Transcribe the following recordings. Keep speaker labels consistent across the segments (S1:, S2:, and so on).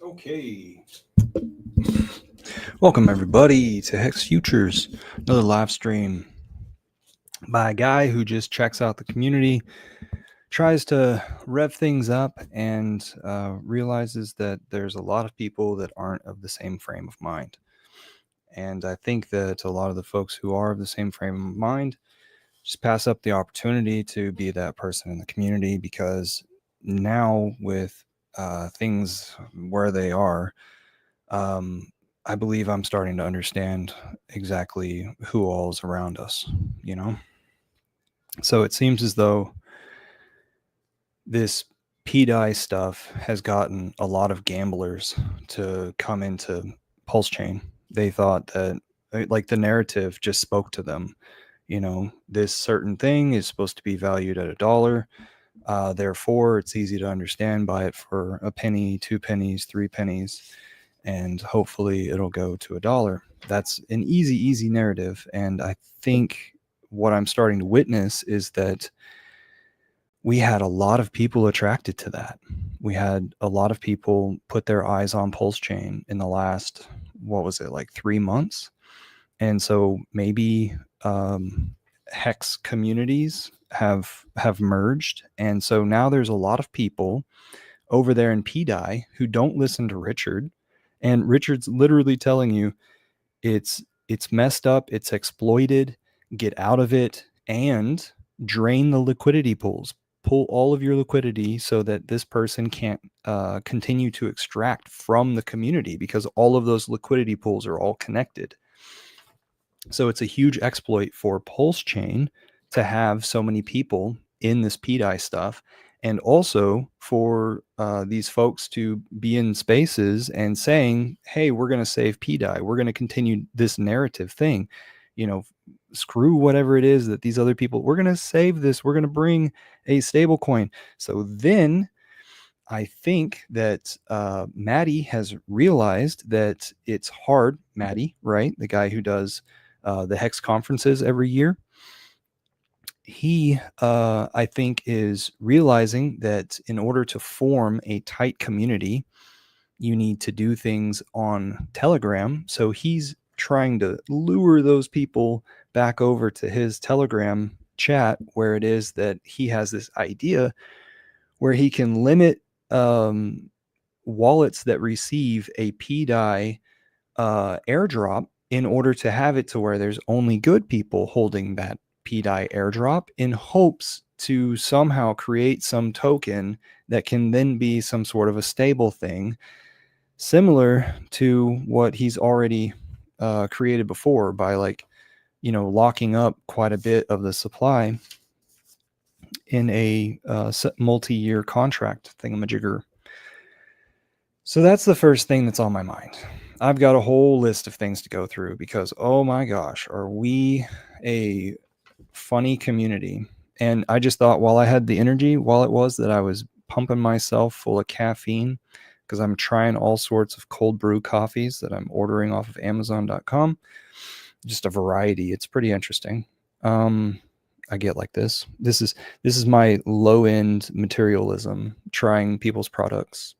S1: Okay. Welcome everybody to Hex Futures, another live stream by a guy who just checks out the community, tries to rev things up, and realizes that there's a lot of people that aren't of the same frame of mind. And I think that a lot of the folks who are of the same frame of mind just pass up the opportunity to be that person in the community because now with things where they are, um, I believe I'm starting to understand exactly who all is around us, you know? So it seems as though this PDI stuff has gotten a lot of gamblers to come into Pulse Chain. They thought that, like, the narrative just spoke to them. You know, this certain thing is supposed to be valued at $1. Therefore, it's easy to understand. Buy it for a penny, 2 pennies, 3 pennies, and hopefully it'll go to $1. That's an easy narrative. And I think what I'm starting to witness is that we had a lot of people attracted to that. We had a lot of people put their eyes on Pulse Chain in the last, what was it, like 3 months? And so maybe hex communities have merged, and so now there's a lot of people over there in PDI who don't listen to Richard, and Richard's literally telling you it's messed up, it's exploited, get out of it, and drain the liquidity pools. Pull all of your liquidity so that this person can't continue to extract from the community because all of those liquidity pools are all connected. So it's a huge exploit for Pulse Chain to have so many people in this PDI stuff, and also for these folks to be in spaces and saying, hey, we're going to save PDI. We're going to continue this narrative thing. You know, screw whatever it is that these other people, we're going to save this. We're going to bring a stable coin. So then I think that Maddie has realized that it's hard. Maddie, right? The guy who does the Hex conferences every year. He, I think, is realizing that in order to form a tight community, you need to do things on Telegram. So he's trying to lure those people back over to his Telegram chat, where it is that he has this idea where he can limit wallets that receive a PDI airdrop in order to have it to where there's only good people holding that PDI airdrop, in hopes to somehow create some token that can then be some sort of a stable thing, similar to what he's already created before by, like, locking up quite a bit of the supply in a multi-year contract thingamajigger. So that's the first thing that's on my mind. I've got a whole list of things to go through because, oh my gosh, are we a funny community? And I just thought, while I had the energy, while it was that I was pumping myself full of caffeine, because I'm trying all sorts of cold brew coffees that I'm ordering off of Amazon.com, just a variety. It's pretty interesting. I get like this. This is my low end materialism, trying people's products.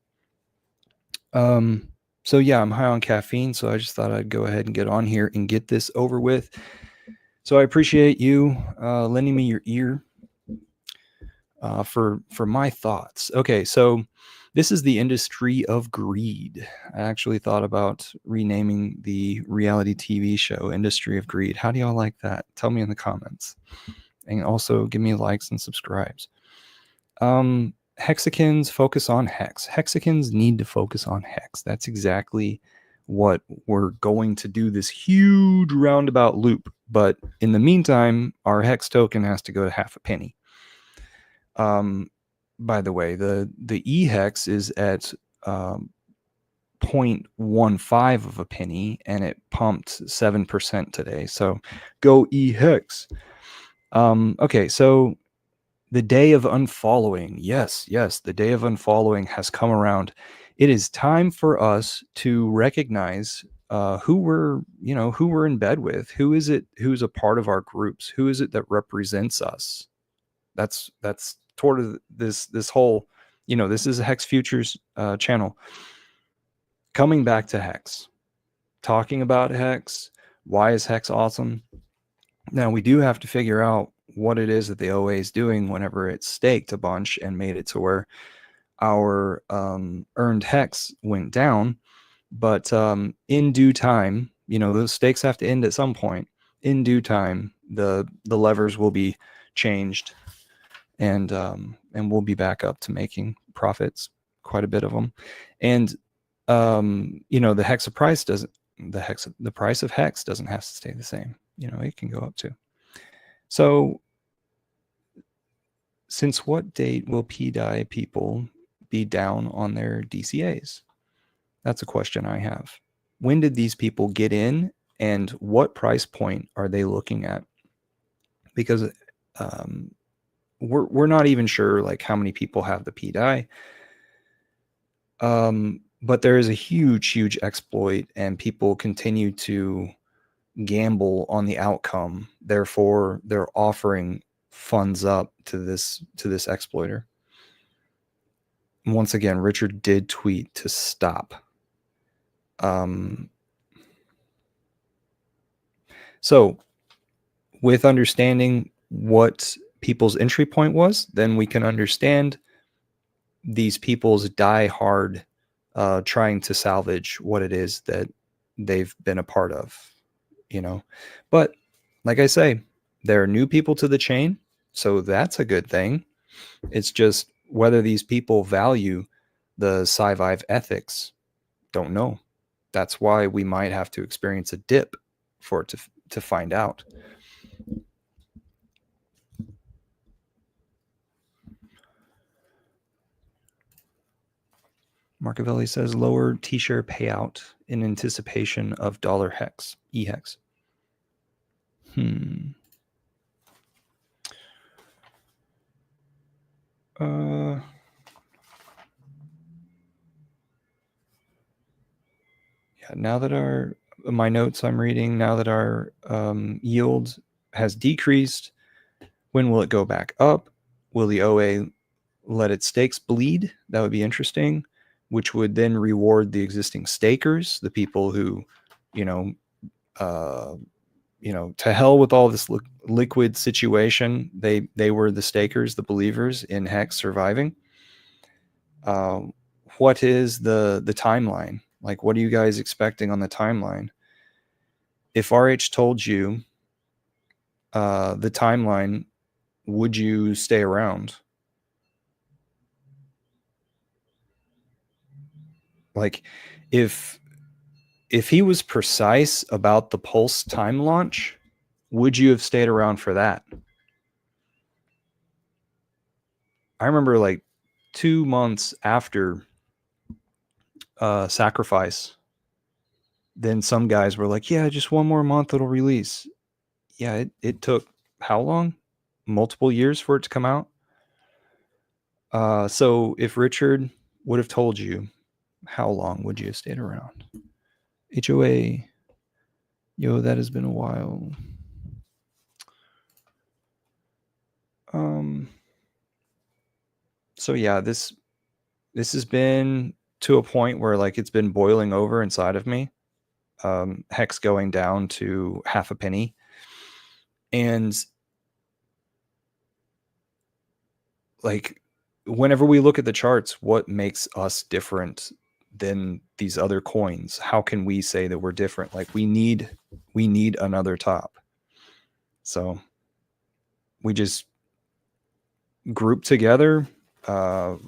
S1: So yeah, I'm high on caffeine, so I just thought I'd go ahead and get on here and get this over with. So I appreciate you lending me your ear for my thoughts. Okay, so this is the industry of greed. I actually thought about renaming the reality TV show Industry of Greed. How do y'all like that? Tell me in the comments. And also give me likes and subscribes. Hexicans focus on hex. Hexicans need to focus on hex. That's exactly what we're going to do, this huge roundabout loop. But in the meantime, our hex token has to go to half a penny. By the way, the e-hex is at 0.15 of a penny, and it pumped 7% today. So go e-hex. Okay, so the day of unfollowing. Yes, the day of unfollowing has come around. It is time for us to recognize who we're in bed with. Who is it who's a part of our groups? Who is it that represents us? That's toward this whole, this is a Hex Futures channel. coming back to Hex, talking about Hex, why is Hex awesome? Now, we do have to figure out what it is that the OA is doing whenever it's staked a bunch and made it to where our earned Hex went down. But in due time, those stakes have to end at some point. In due time, the levers will be changed, and we'll be back up to making profits, quite a bit of them. And the Hexa price doesn't. The price of Hex doesn't have to stay the same. It can go up too. So, since what date will PDAI people be down on their DCAs? That's a question I have. When did these people get in, and what price point are they looking at? Because we're not even sure like how many people have the PDAI. But there is a huge exploit, and people continue to gamble on the outcome. Therefore, they're offering funds up to this exploiter. Once again, Richard did tweet to stop. So with understanding what people's entry point was, then we can understand these people's die hard trying to salvage what it is that they've been a part of, But like I say, there are new people to the chain, so that's a good thing. It's just whether these people value the Sci-Vive ethics, don't know. That's why we might have to experience a dip for it to find out. Marcavelli says lower T-share payout in anticipation of dollar Hex, E-Hex. Yeah, now that my notes I'm reading, now that our yield has decreased, when will it go back up? Will the OA let its stakes bleed? That would be interesting, which would then reward the existing stakers, the people who, to hell with all this liquid situation. They were the stakers, the believers in Hex surviving. What is the timeline? Like, what are you guys expecting on the timeline? If RH told you the timeline, would you stay around? Like, if he was precise about the Pulse time launch, would you have stayed around for that? I remember like 2 months after Sacrifice, then some guys were like, yeah, just 1 more month, it'll release. Yeah, it took how long? Multiple years for it to come out. So if Richard would have told you, how long would you have stayed around? HOA, yo, that has been a while. So yeah, this has been to a point where like it's been boiling over inside of me. Hex going down to half a penny. And like, whenever we look at the charts, what makes us different than these other coins? How can we say that we're different? Like, we need another top. So we just group together,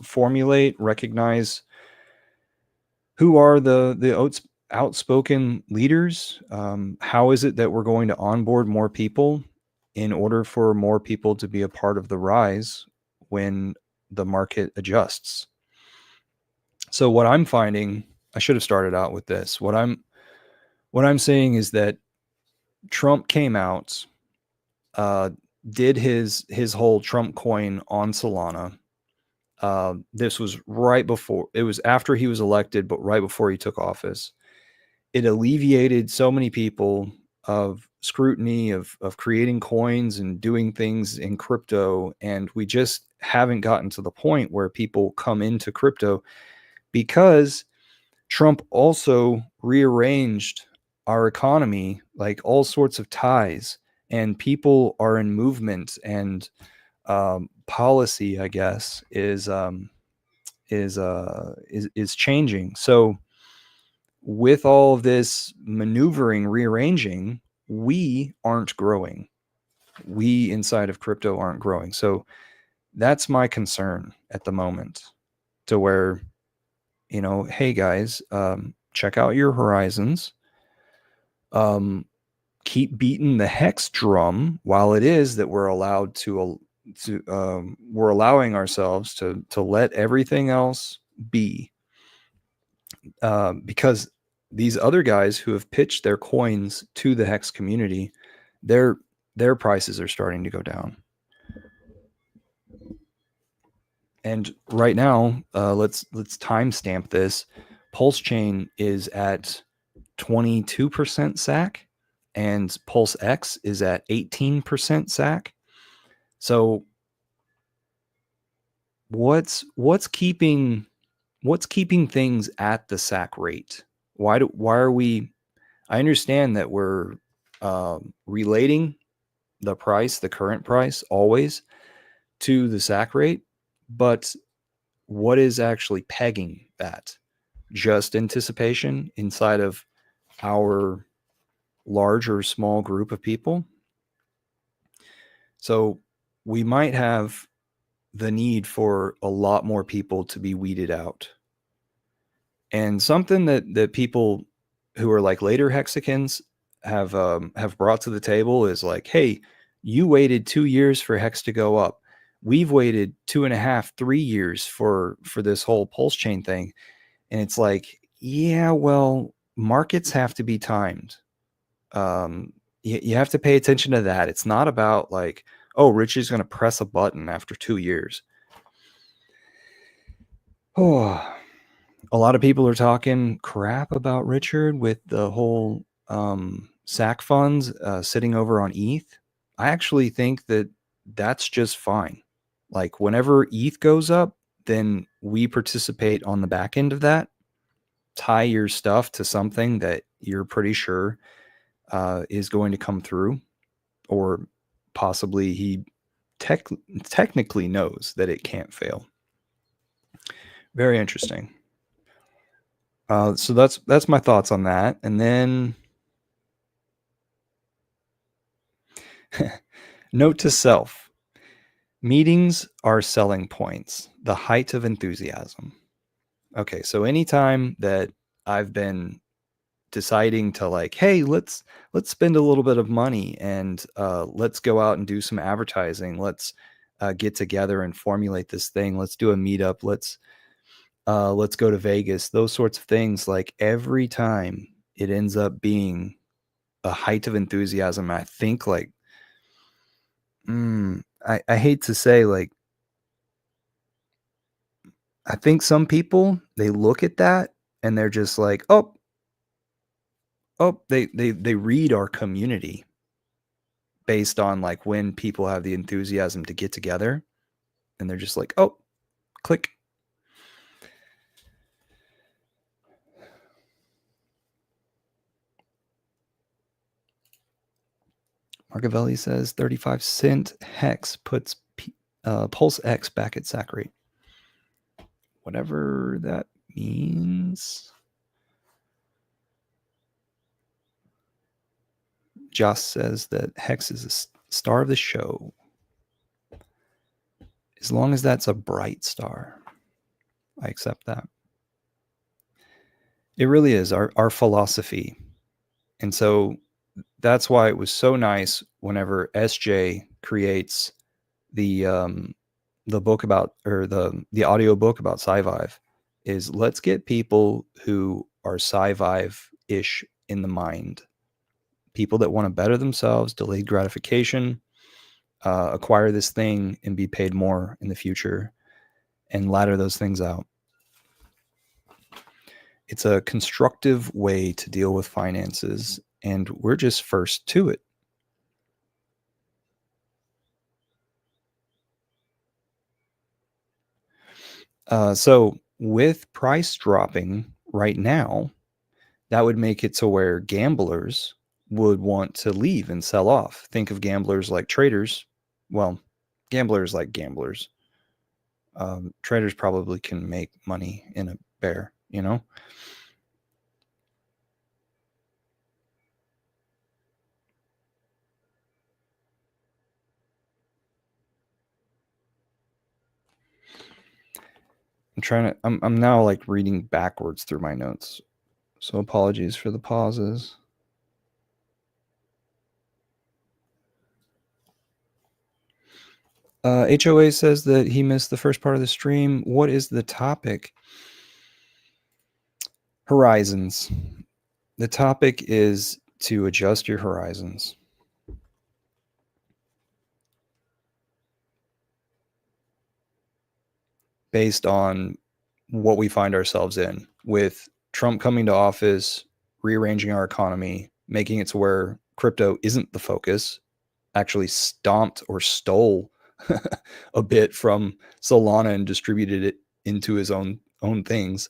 S1: formulate, recognize who are the outspoken leaders. How is it that we're going to onboard more people in order for more people to be a part of the rise when the market adjusts? So what I'm finding, I should have started out with this. What I'm saying is that Trump came out, did his whole Trump coin on Solana. This was right before, it was after he was elected, but right before he took office. It alleviated so many people of scrutiny of creating coins and doing things in crypto. And we just haven't gotten to the point where people come into crypto because Trump also rearranged our economy, like all sorts of ties, and people are in movement, and policy, I guess, is changing. So with all of this maneuvering, rearranging, we aren't growing. We inside of crypto aren't growing. So that's my concern at the moment, to where, hey guys, check out your horizons. Keep beating the hex drum while it is that we're allowed we're allowing ourselves to let everything else be, because these other guys who have pitched their coins to the hex community, their prices are starting to go down. And right now, let's timestamp this. Pulse Chain is at 22% SAC, and Pulse X is at 18% SAC. So what's keeping things at the SAC rate? Why are we? I understand that we're relating the price, the current price, always to the SAC rate, but what is actually pegging that? Just anticipation inside of our large or small group of people. So we might have the need for a lot more people to be weeded out. And something that people who are like later hexicans have brought to the table is like, hey, you waited 2 years for hex to go up. We've waited 2.5, 3 years for this whole pulse chain thing. And it's like, yeah, well, markets have to be timed. You have to pay attention to that. It's not about like, oh, Richie's going to press a button after 2 years. Oh, a lot of people are talking crap about Richard with the whole SAC funds sitting over on ETH. I actually think that that's just fine. Like whenever ETH goes up, then we participate on the back end of that. Tie your stuff to something that you're pretty sure is going to come through, or possibly he technically knows that it can't fail. Very interesting. So that's my thoughts on that. And then note to self: meetings are selling points, the height of enthusiasm. Okay, so anytime that I've been deciding to like, hey, let's spend a little bit of money and let's go out and do some advertising. Let's get together and formulate this thing. Let's do a meetup. Let's go to Vegas. Those sorts of things. Like every time it ends up being a height of enthusiasm. I think like, I hate to say, like, I think some people, they look at that and they're just like, oh, they read our community based on like when people have the enthusiasm to get together, and they're just like, oh, click. Marcavelli says 35 cent hex puts Pulse X back at SAC rate. Whatever that means. Joss says that hex is a star of the show. As long as that's a bright star, I accept that. It really is our philosophy. And so that's why it was so nice whenever SJ creates the book about, or the audio book about SciVive, is let's get people who are SciVive-ish in the mind. People that want to better themselves, delayed gratification, acquire this thing and be paid more in the future, and ladder those things out. It's a constructive way to deal with finances, and we're just first to it. So with price dropping, right now, that would make it to where gamblers would want to leave and sell off. Think of gamblers like traders. Well, gamblers like gamblers. Traders probably can make money in a bear, you know? I'm now like reading backwards through my notes. So apologies for the pauses. HOA says that he missed the first part of the stream. What is the topic? Horizons. The topic is to adjust your horizons. Based on what we find ourselves in, with Trump coming to office, rearranging our economy, making it to where crypto isn't the focus, actually stomped or stole a bit from Solana and distributed it into his own things,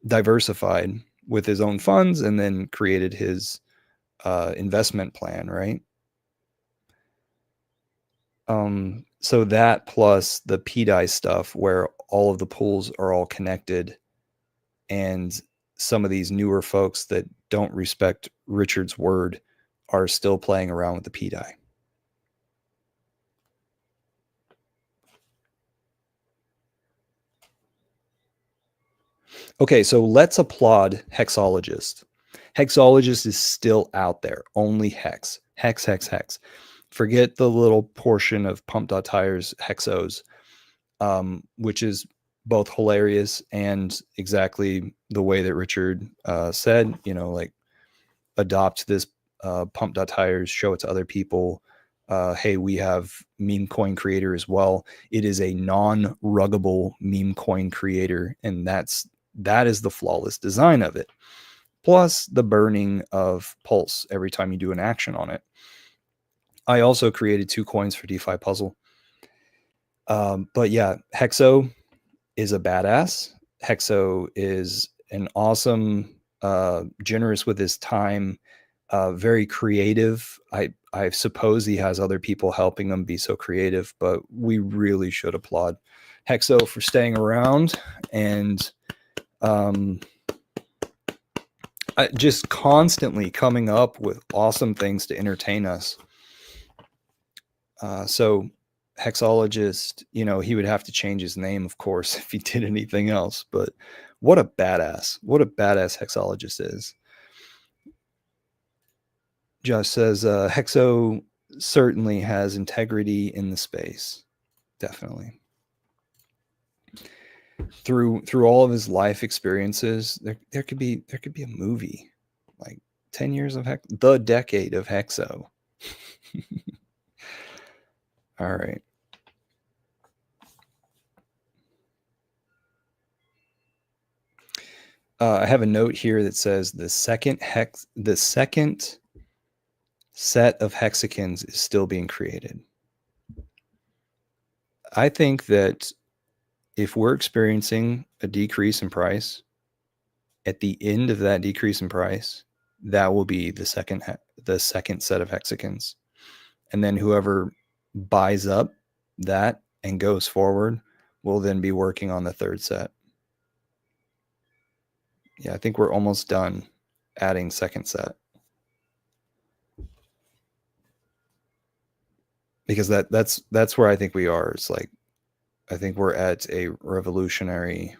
S1: diversified with his own funds, and then created his investment plan, right? So that plus the PDI stuff where all of the pools are all connected, and some of these newer folks that don't respect Richard's word are still playing around with the PDI. Okay, so let's applaud Hexologist. Hexologist is still out there, only Hex. Hex, Hex, Hex. Forget the little portion of Pump.Tires Hexos, which is both hilarious and exactly the way that Richard said, you know, like adopt this Pump.Tires, show it to other people. Hey, we have meme coin creator as well. It is a non-ruggable meme coin creator, and that is the flawless design of it. Plus the burning of Pulse every time you do an action on it. I also created 2 coins for DeFi Puzzle. But yeah, Hexo is a badass. Hexo is an awesome, generous with his time, very creative. I suppose he has other people helping him be so creative, but we really should applaud Hexo for staying around and just constantly coming up with awesome things to entertain us. So Hexologist, you know, he would have to change his name, of course, if he did anything else. But what a badass Hexologist is. Josh says Hexo certainly has integrity in the space. Definitely. Through all of his life experiences, there could be a movie, like 10 years of the decade of Hexo. All right. I have a note here that says the second set of hexagons is still being created. I think that if we're experiencing a decrease in price, at the end of that decrease in price, that will be the second set of hexagons. And then whoever buys up that and goes forward will then be working on the third set. Yeah, I think we're almost done adding second set. Because that's where I think we are. It's like, I think we're at a revolutionary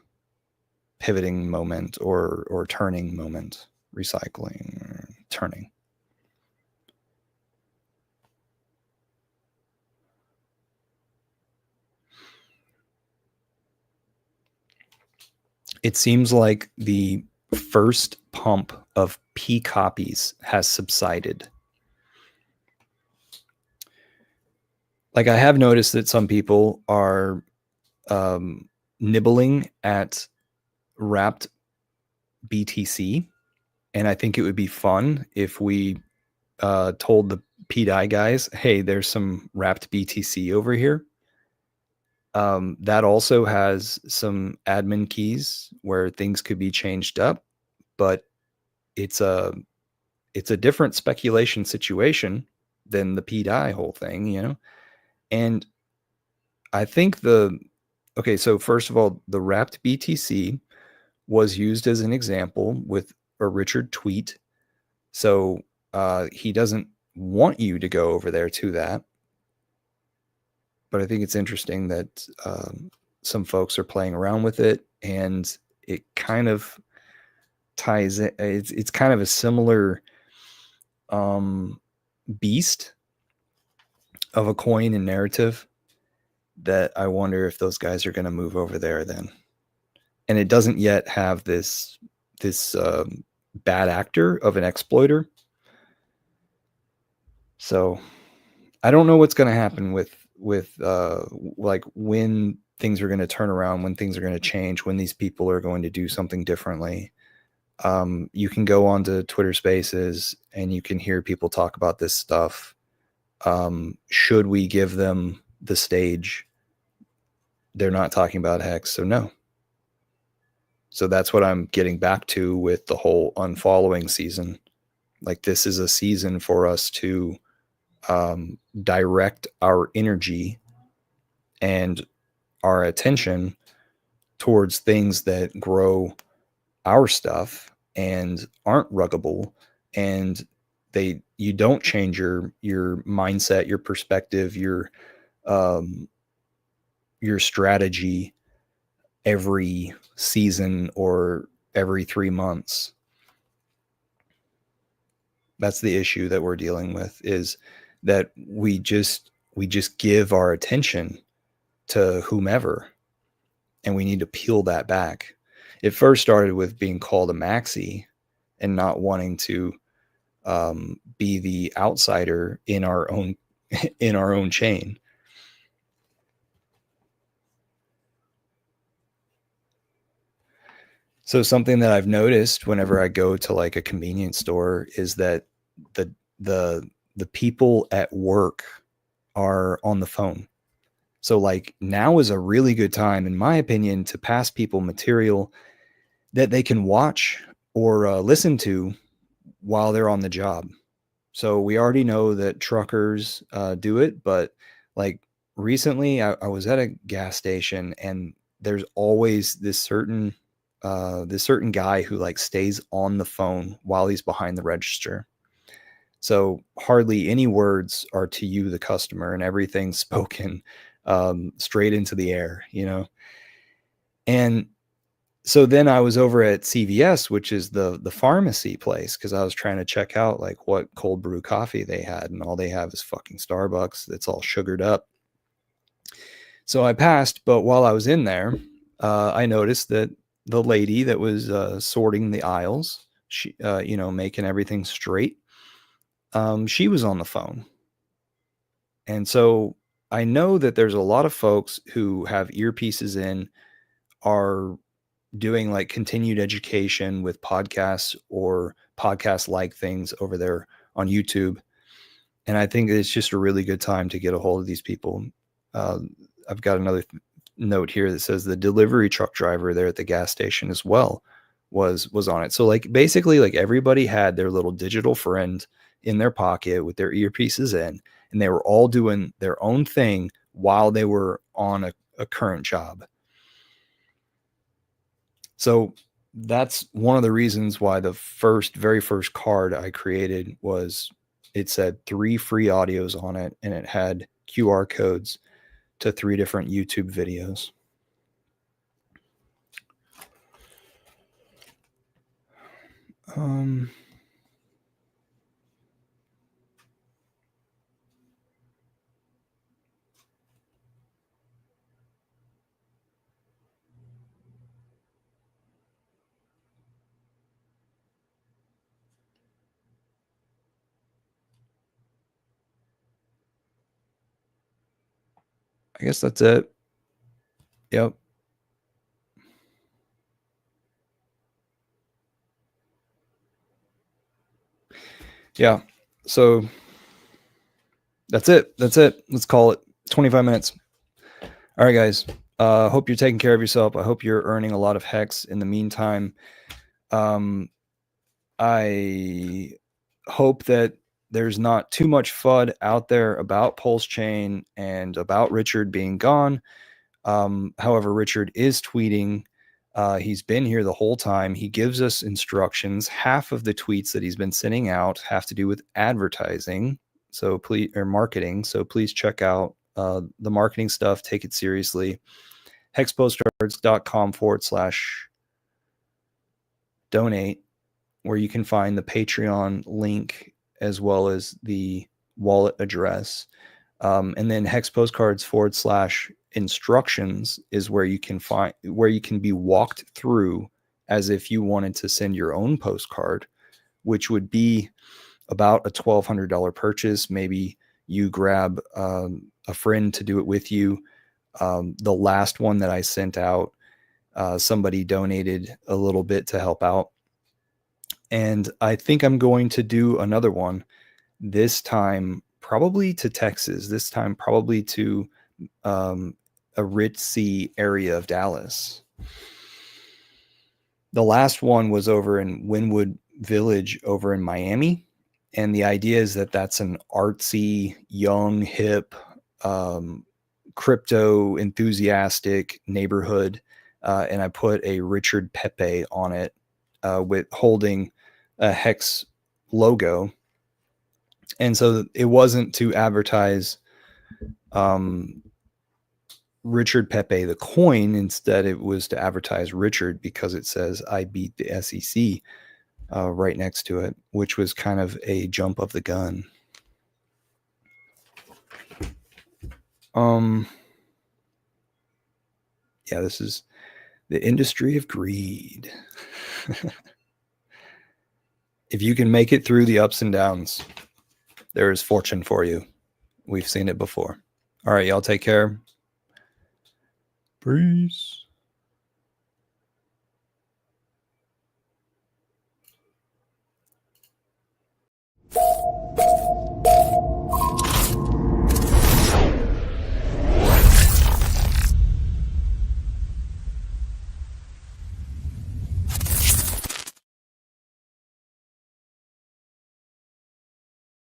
S1: pivoting moment or turning moment, recycling, turning. It seems like the first pump of P copies has subsided. Like, I have noticed that some people are nibbling at wrapped BTC, and I think it would be fun if we told the PDI guys, hey, there's some wrapped BTC over here. That also has some admin keys where things could be changed up, but it's a different speculation situation than the Pete I whole thing, you know? And I think okay, so first of all, the wrapped BTC was used as an example with a Richard tweet. So he doesn't want you to go over there to that. But I think it's interesting that some folks are playing around with it, and it kind of ties in. It's kind of a similar beast of a coin and narrative that I wonder if those guys are going to move over there then. And it doesn't yet have this bad actor of an exploiter. So I don't know what's going to happen with like when things are going to turn around, when things are going to change, when these people are going to do something differently. You can go onto Twitter Spaces and you can hear people talk about this stuff. Should we give them the stage? They're not talking about Hex, so no. So that's what I'm getting back to with the whole unfollowing season. Like, this is a season for us to direct our energy and our attention towards things that grow our stuff and aren't ruggable, and you don't change your mindset, your perspective, your strategy every season or every 3 months. That's the issue that we're dealing with, is that we just give our attention to whomever, and we need to peel that back. It first started with being called a maxi and not wanting to be the outsider in our own chain. So something that I've noticed whenever I go to like a convenience store is that the people at work are on the phone. So like, now is a really good time, in my opinion, to pass people material that they can watch or listen to while they're on the job. So we already know that truckers do it, but like recently I was at a gas station, and there's always this certain guy who like stays on the phone while he's behind the register. So hardly any words are to you, the customer, and everything's spoken straight into the air, you know? And so then I was over at CVS, which is the pharmacy place, because I was trying to check out like what cold brew coffee they had, and all they have is fucking Starbucks that's all sugared up. So I passed, but while I was in there, I noticed that the lady that was sorting the aisles, she, making everything straight, she was on the phone. And so I know that there's a lot of folks who have earpieces in, are doing like continued education with podcasts or podcast like things over there on YouTube. And I think it's just a really good time to get a hold of these people. I've got another note here that says the delivery truck driver there at the gas station as well was on it. So like, basically, like, everybody had their little digital friend in their pocket with their earpieces in, and they were all doing their own thing while they were on a current job. So that's one of the reasons why the very first card I created it said 3 free audios on it, and it had QR codes to 3 different YouTube videos. I guess that's it. Yep. Yeah. So that's it. Let's call it 25 minutes. All right, guys. Hope you're taking care of yourself. I hope you're earning a lot of hex in the meantime. I hope that there's not too much FUD out there about Pulse Chain and about Richard being gone. However, Richard is tweeting. He's been here the whole time. He gives us instructions. Half of the tweets that he's been sending out have to do with advertising, so please, or marketing. So please check out the marketing stuff. Take it seriously. hexpostcards.com/donate, where you can find the Patreon link as well as the wallet address. And then hexpostcards/instructions is where you can be walked through as if you wanted to send your own postcard, which would be about a $1,200 purchase. Maybe you grab a friend to do it with you. The last one that I sent out, somebody donated a little bit to help out. And I think I'm going to do another one, this time probably to Texas, this time probably to a ritzy area of Dallas. The last one was over in Wynwood Village over in Miami. And the idea is that that's an artsy, young, hip, crypto enthusiastic neighborhood. And I put a Richard Pepe on it with holding a Hex logo. And so it wasn't to advertise Richard Pepe, the coin. Instead, it was to advertise Richard because it says I beat the SEC right next to it, which was kind of a jump of the gun. Yeah, this is the industry of greed. If you can make it through the ups and downs, there is fortune for you. We've seen it before. All right, y'all take care. Peace.